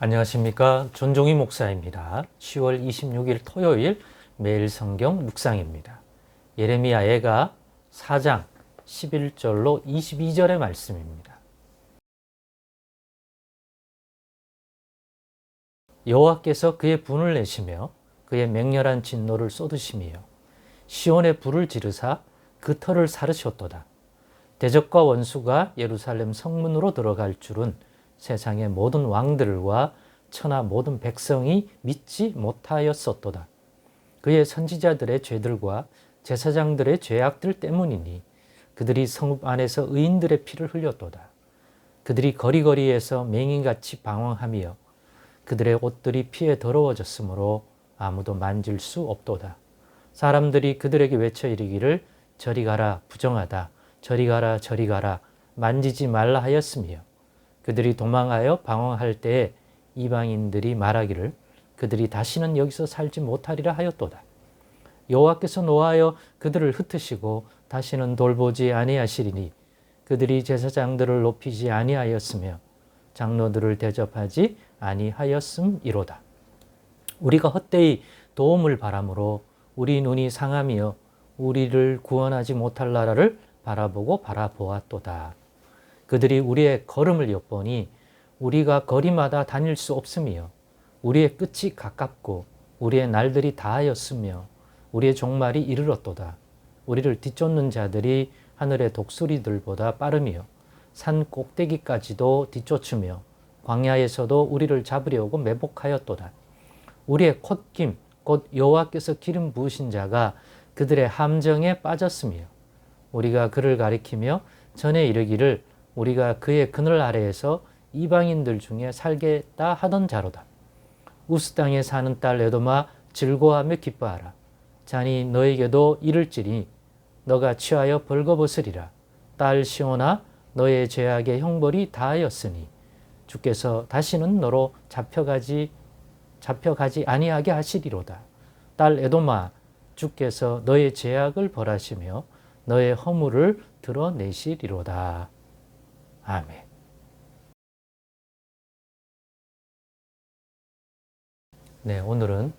안녕하십니까. 전종희 목사입니다. 10월 26일 토요일 매일 성경 묵상입니다. 예레미야 애가 4장 11절로 22절의 말씀입니다. 여호와께서 그의 분을 내시며 그의 맹렬한 진노를 쏟으시며 시온에 불을 지르사 그 터를 사르셨도다. 대적과 원수가 예루살렘 성문으로 들어갈 줄은 세상의 모든 왕들과 천하 모든 백성이 믿지 못하였었도다. 그의 선지자들의 죄들과 제사장들의 죄악들 때문이니 그들이 성읍 안에서 의인들의 피를 흘렸도다. 그들이 거리거리에서 맹인같이 방황하며 그들의 옷들이 피에 더러워졌으므로 아무도 만질 수 없도다. 사람들이 그들에게 외쳐 이르기를 저리 가라 부정하다. 저리 가라 저리 가라 만지지 말라 하였으며 그들이 도망하여 방황할 때에 이방인들이 말하기를 그들이 다시는 여기서 살지 못하리라 하였도다. 여호와께서 노하여 그들을 흩으시고 다시는 돌보지 아니하시리니 그들이 제사장들을 높이지 아니하였으며 장로들을 대접하지 아니하였음이로다. 우리가 헛되이 도움을 바라므로 우리 눈이 상하며 우리를 구원하지 못할 나라를 바라보고 바라보았도다. 그들이 우리의 걸음을 엿보니 우리가 거리마다 다닐 수 없으며 우리의 끝이 가깝고 우리의 날들이 다하였으며 우리의 종말이 이르렀도다. 우리를 뒤쫓는 자들이 하늘의 독수리들보다 빠르며 산 꼭대기까지도 뒤쫓으며 광야에서도 우리를 잡으려고 매복하였도다. 우리의 콧김 곧 여호와께서 기름 부으신 자가 그들의 함정에 빠졌으며 우리가 그를 가리키며 전에 이르기를 우리가 그의 그늘 아래에서 이방인들 중에 살겠다 하던 자로다. 우스 땅에 사는 딸 에도마 즐거워하며 기뻐하라. 자니 너에게도 이를지니 너가 취하여 벌거벗으리라. 딸 시온아 너의 죄악의 형벌이 다하였으니 주께서 다시는 너로 잡혀가지 아니하게 하시리로다. 딸 에도마 주께서 너의 죄악을 벌하시며 너의 허물을 드러내시리로다. 아멘. 네, 오늘은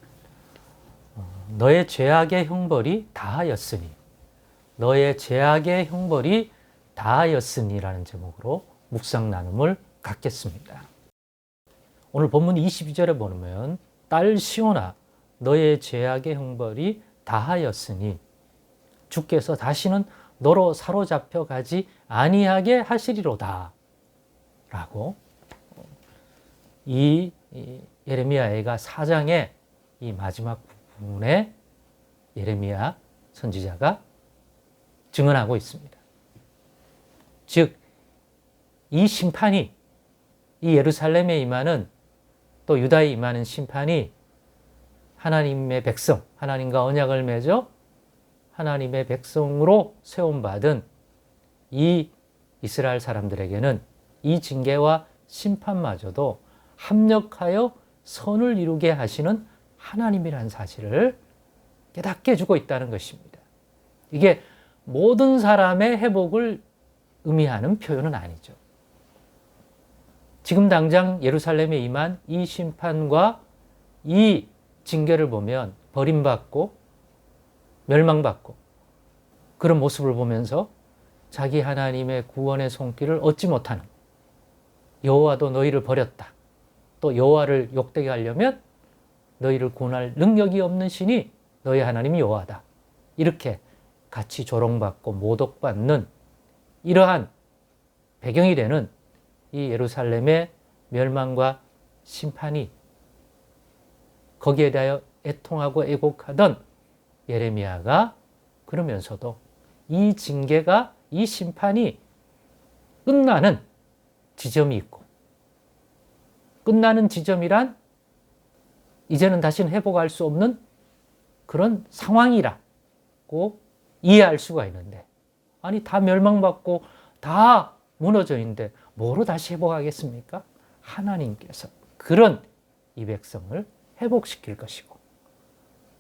너의 죄악의 형벌이 다하였으니 너의 죄악의 형벌이 다하였으니라는 제목으로 묵상 나눔을 갖겠습니다. 오늘 본문 22절에 보면 딸 시온아 너의 죄악의 형벌이 다하였으니 주께서 다시는 너로 사로잡혀 가지 아니하게 하시리로다 라고 이 예레미야 애가 4장의 이 마지막 부분에 예레미야 선지자가 증언하고 있습니다. 즉, 이 심판이 이 예루살렘에 임하는 또 유다에 임하는 심판이 하나님의 백성, 하나님과 언약을 맺어 하나님의 백성으로 세움받은 이 이스라엘 사람들에게는 이 징계와 심판마저도 합력하여 선을 이루게 하시는 하나님이라는 사실을 깨닫게 해주고 있다는 것입니다. 이게 모든 사람의 회복을 의미하는 표현은 아니죠. 지금 당장 예루살렘에 임한 이 심판과 이 징계를 보면 버림받고 멸망받고 그런 모습을 보면서 자기 하나님의 구원의 손길을 얻지 못하는 여호와도 너희를 버렸다. 또 여호와를 욕되게 하려면 너희를 구원할 능력이 없는 신이 너희 하나님이 여호와다. 이렇게 같이 조롱받고 모독받는 이러한 배경이 되는 이 예루살렘의 멸망과 심판이 거기에 대하여 애통하고 애곡하던 예레미야가 그러면서도 이 징계가 이 심판이 끝나는 지점이 있고 끝나는 지점이란 이제는 다시는 회복할 수 없는 그런 상황이라고 이해할 수가 있는데 아니 다 멸망받고 다 무너져 있는데 뭐로 다시 회복하겠습니까? 하나님께서 그런 이 백성을 회복시킬 것이고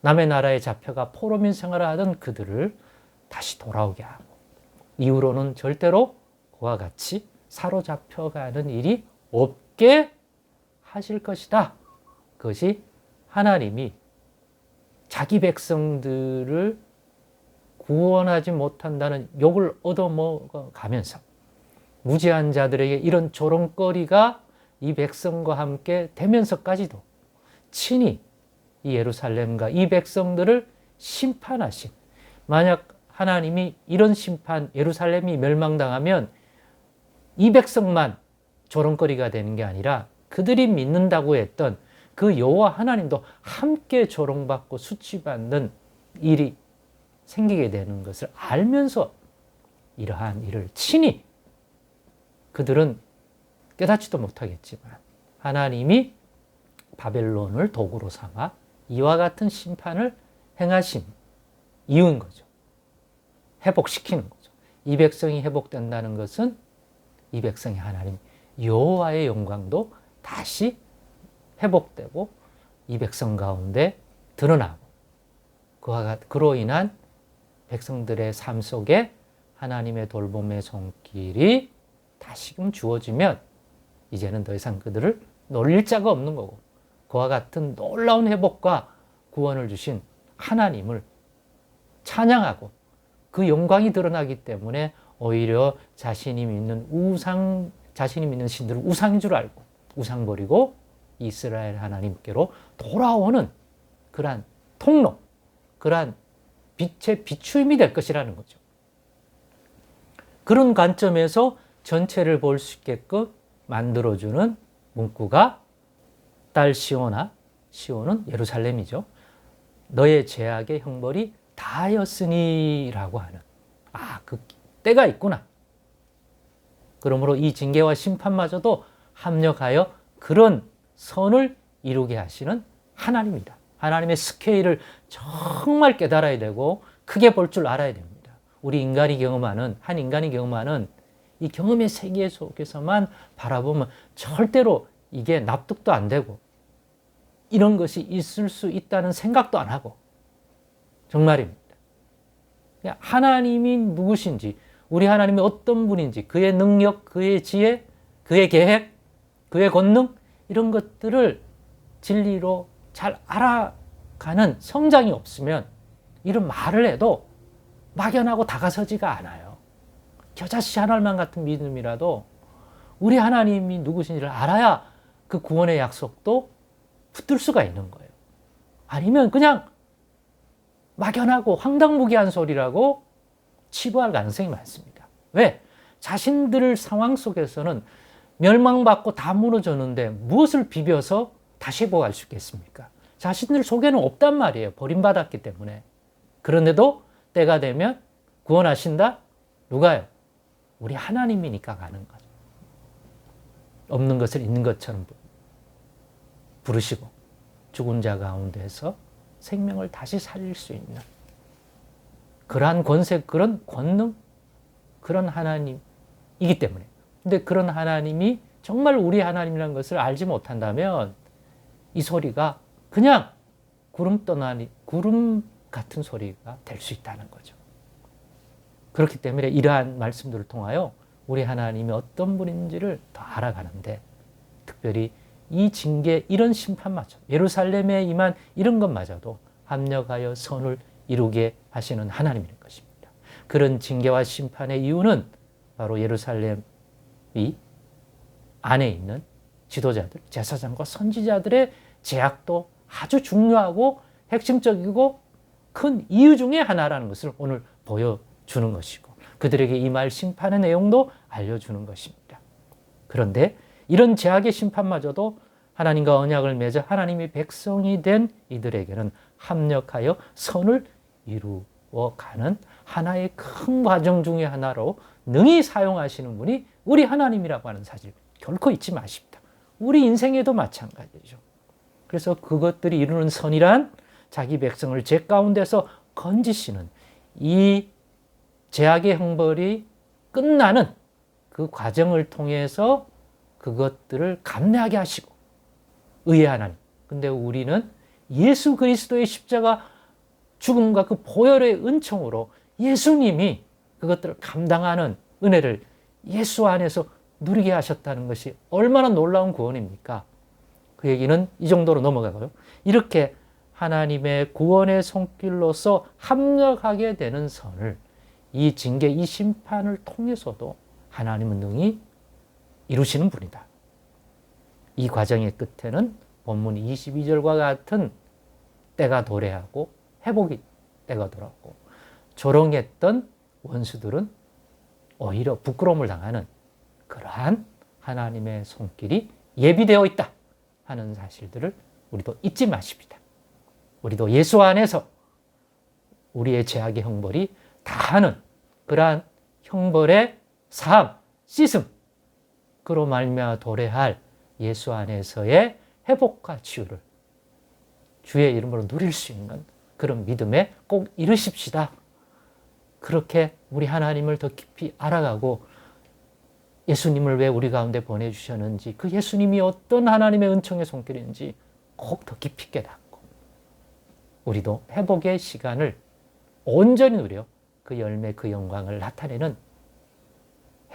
남의 나라에 잡혀가 포로민 생활을 하던 그들을 다시 돌아오게 하고 이후로는 절대로 그와 같이 사로잡혀가는 일이 없게 하실 것이다. 그것이 하나님이 자기 백성들을 구원하지 못한다는 욕을 얻어먹어가면서 무지한 자들에게 이런 조롱거리가 이 백성과 함께 되면서까지도 친히 이 예루살렘과 이 백성들을 심판하신, 만약 하나님이 이런 심판, 예루살렘이 멸망당하면 이 백성만 조롱거리가 되는 게 아니라 그들이 믿는다고 했던 그 여호와 하나님도 함께 조롱받고 수치받는 일이 생기게 되는 것을 알면서 이러한 일을 친히, 그들은 깨닫지도 못하겠지만 하나님이 바벨론을 도구로 삼아 이와 같은 심판을 행하신 이유인 거죠. 회복시키는 거죠. 이 백성이 회복된다는 것은 이 백성이 하나님 여호와의 영광도 다시 회복되고 이 백성 가운데 드러나고, 그로 인한 백성들의 삶 속에 하나님의 돌봄의 손길이 다시금 주어지면 이제는 더 이상 그들을 놀릴 자가 없는 거고, 그와 같은 놀라운 회복과 구원을 주신 하나님을 찬양하고 그 영광이 드러나기 때문에 오히려 자신이 믿는 신들을 우상인 줄 알고 우상 버리고 이스라엘 하나님께로 돌아오는 그러한 통로, 그러한 빛의 비추임이 될 것이라는 거죠. 그런 관점에서 전체를 볼 수 있게끔 만들어주는 문구가 딸 시온아, 시온은 예루살렘이죠. 너의 죄악의 형벌이 다하였으니라고 하는, 그 때가 있구나. 그러므로 이 징계와 심판마저도 합력하여 그런 선을 이루게 하시는 하나님이다. 하나님의 스케일을 정말 깨달아야 되고 크게 볼 줄 알아야 됩니다. 우리 인간이 경험하는, 한 인간이 경험하는 이 경험의 세계 속에서만 바라보면 절대로 이게 납득도 안 되고 이런 것이 있을 수 있다는 생각도 안 하고, 정말입니다. 하나님이 누구신지, 우리 하나님이 어떤 분인지, 그의 능력, 그의 지혜, 그의 계획, 그의 권능, 이런 것들을 진리로 잘 알아가는 성장이 없으면 이런 말을 해도 막연하고 다가서지가 않아요. 겨자씨 한 알만 같은 믿음이라도 우리 하나님이 누구신지를 알아야 그 구원의 약속도 붙들 수가 있는 거예요. 아니면 그냥 막연하고 황당무계한 소리라고 치부할 가능성이 많습니다. 왜? 자신들 상황 속에서는 멸망받고 다 무너졌는데 무엇을 비벼서 다시 회복할 수 있겠습니까? 자신들 속에는 없단 말이에요. 버림받았기 때문에. 그런데도 때가 되면 구원하신다? 누가요? 우리 하나님이니까 가는 거죠. 없는 것을 있는 것처럼 부르시고 죽은 자 가운데서 생명을 다시 살릴 수 있는 그러한 권세, 그런 권능, 그런 하나님이기 때문에. 근데 그런 하나님이 정말 우리 하나님이라는 것을 알지 못한다면 이 소리가 그냥 구름 같은 소리가 될 수 있다는 거죠. 그렇기 때문에 이러한 말씀들을 통하여 우리 하나님이 어떤 분인지를 더 알아가는데, 특별히 이 징계, 이런 심판마저, 예루살렘에 임한 이런 것마저도 합력하여 선을 이루게 하시는 하나님인 것입니다. 그런 징계와 심판의 이유는 바로 예루살렘이 안에 있는 지도자들, 제사장과 선지자들의 제약도 아주 중요하고 핵심적이고 큰 이유 중에 하나라는 것을 오늘 보여주는 것이고, 그들에게 임할 심판의 내용도 알려주는 것입니다. 그런데 이런 제약의 심판마저도 하나님과 언약을 맺어 하나님의 백성이 된 이들에게는 합력하여 선을 이루어가는 하나의 큰 과정 중에 하나로 능히 사용하시는 분이 우리 하나님이라고 하는 사실 결코 잊지 마십니다. 우리 인생에도 마찬가지죠. 그래서 그것들이 이루는 선이란 자기 백성을 죄 가운데서 건지시는, 이 죄악의 형벌이 끝나는 그 과정을 통해서 그것들을 감내하게 하시고, 의의 하나님. 근데 우리는 예수 그리스도의 십자가 죽음과 그 보혈의 은총으로 예수님이 그것들을 감당하는 은혜를 예수 안에서 누리게 하셨다는 것이 얼마나 놀라운 구원입니까? 그 얘기는 이 정도로 넘어가고요. 이렇게 하나님의 구원의 손길로서 합력하게 되는 선을 이 징계, 이 심판을 통해서도 하나님은 능히 이루시는 분이다. 이 과정의 끝에는 본문 22절과 같은 때가 도래하고 회복이 때가 돌아오고 조롱했던 원수들은 오히려 부끄러움을 당하는 그러한 하나님의 손길이 예비되어 있다 하는 사실들을 우리도 잊지 마십니다. 우리도 예수 안에서 우리의 죄악의 형벌이 다하는 그러한 형벌의 사함, 씻음, 그로 말미암아 도래할 예수 안에서의 회복과 치유를 주의 이름으로 누릴 수 있는 그런 믿음에 꼭 이르십시다. 그렇게 우리 하나님을 더 깊이 알아가고 예수님을 왜 우리 가운데 보내주셨는지, 그 예수님이 어떤 하나님의 은총의 손길인지 꼭 더 깊이 깨닫고 우리도 회복의 시간을 온전히 누려 그 열매, 그 영광을 나타내는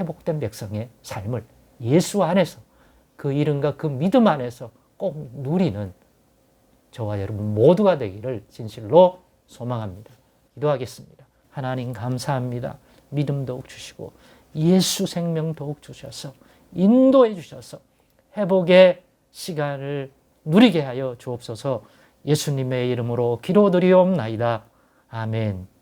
회복된 백성의 삶을 예수 안에서 그 이름과 그 믿음 안에서 꼭 누리는 저와 여러분 모두가 되기를 진실로 소망합니다. 기도하겠습니다. 하나님 감사합니다. 믿음 더욱 주시고 예수 생명 더욱 주셔서 인도해 주셔서 회복의 시간을 누리게 하여 주옵소서. 예수님의 이름으로 기도드리옵나이다. 아멘.